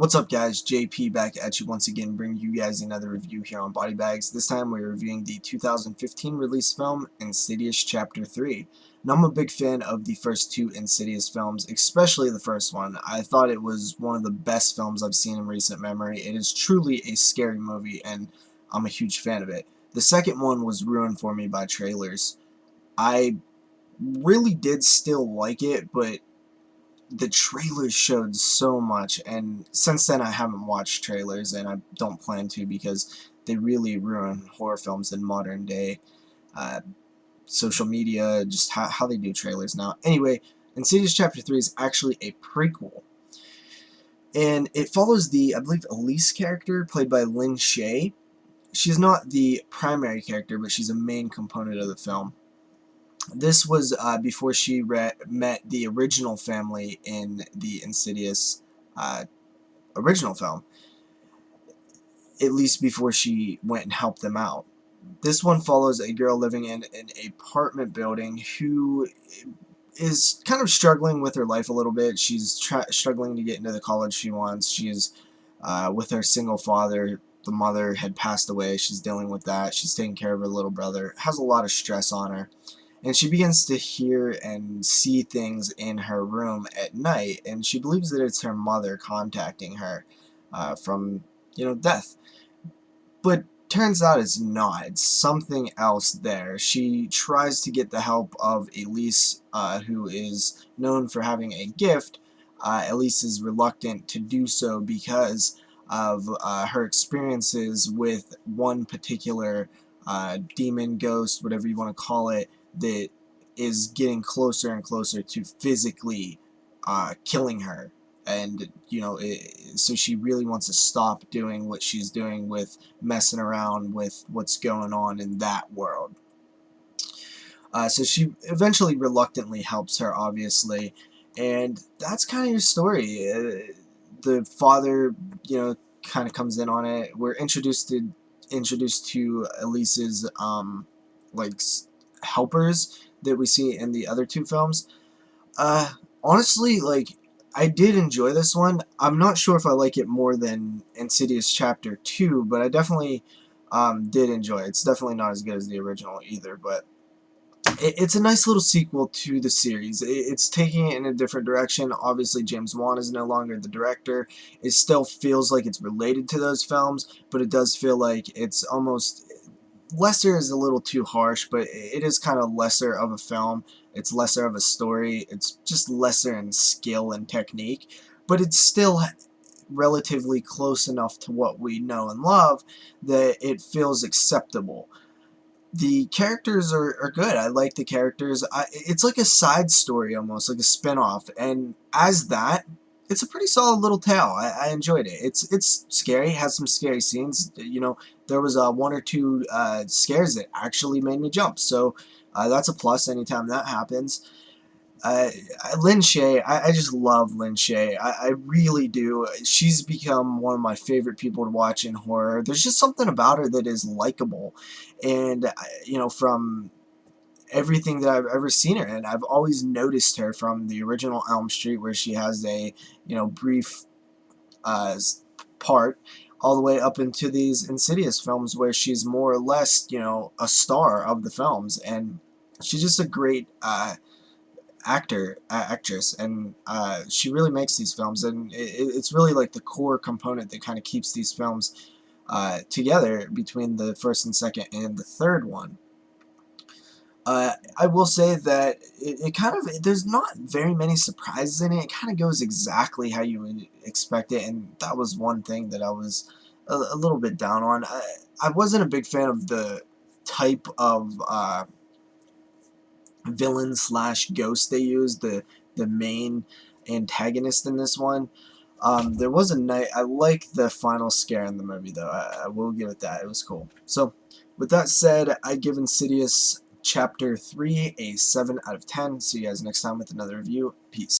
What's up, guys? JP back at you once again, bringing you guys another review here on Body Bags. This time we're reviewing the 2015 release film Insidious Chapter 3. Now, I'm a big fan of the first two Insidious films, especially the first one. I thought it was one of the best films I've seen in recent memory. It is truly a scary movie, and I'm a huge fan of it. The second one was ruined for me by trailers. I really did still like it, but the trailers showed so much, and since then I haven't watched trailers, and I don't plan to because they really ruin horror films in modern day uh, social media, just how they do trailers now. Anyway, Insidious Chapter 3 is actually a prequel, and it follows the, I believe, Elise character, played by Lynn Shay. She's not the primary character, but she's a main component of the film. This was before she met the original family in the Insidious uh, original film, at least before she went and helped them out. This one follows a girl living in an apartment building who is kind of struggling with her life a little bit. She's struggling to get into the college she wants. She's with her single father. The mother had passed away. She's dealing with that. She's taking care of her little brother. Has a lot of stress on her. And she begins to hear and see things in her room at night, and she believes that it's her mother contacting her from, death. But turns out it's not. It's something else there. She tries to get the help of Elise, who is known for having a gift. Elise is reluctant to do so because of her experiences with one particular demon, ghost, whatever you want to call it, that is getting closer and closer to physically killing her. And, so she really wants to stop doing what she's doing with messing around with what's going on in that world. So she eventually reluctantly helps her, obviously. And that's kind of your story. The father, kind of comes in on it. We're introduced to Elise's, like, helpers that we see in the other two films. Honestly, like, I did enjoy this one. I'm not sure if I like it more than Insidious Chapter 2, but I definitely did enjoy it. It's definitely not as good as the original either, but it's a nice little sequel to the series. It's taking it in a different direction. Obviously, James Wan is no longer the director. It still feels like it's related to those films, but it does feel like it's almost... lesser is a little too harsh, but it is kind of lesser of a film. It's lesser of a story. It's just lesser in skill and technique, but it's still relatively close enough to what we know and love that it feels acceptable. The characters are good. I like the characters. It's like a side story almost, like a spin-off, and as that, it's a pretty solid little tale. I enjoyed it. It's scary. It has some scary scenes. There was one or two scares that actually made me jump, so that's a plus anytime that happens. Lynn Shay, I just love Lynn Shay. I really do. She's become one of my favorite people to watch in horror. There's just something about her that is likable, and from everything that I've ever seen her in, I've always noticed her from the original Elm Street, where she has a brief part, all the way up into these Insidious films, where she's more or less a star of the films, and she's just a great actress, and she really makes these films, and it's really like the core component that kind of keeps these films together between the first and second and the third one. I will say that it kind of, there's not very many surprises in it. It kind of goes exactly how you would expect it, and that was one thing that I was a little bit down on. I wasn't a big fan of the type of villain slash ghost they used, the main antagonist in this one. There was a night, I like the final scare in the movie, though. I will give it that. It was cool. So, with that said, I give Insidious Chapter 3 a 7 out of 10. See you guys next time with another review. Peace.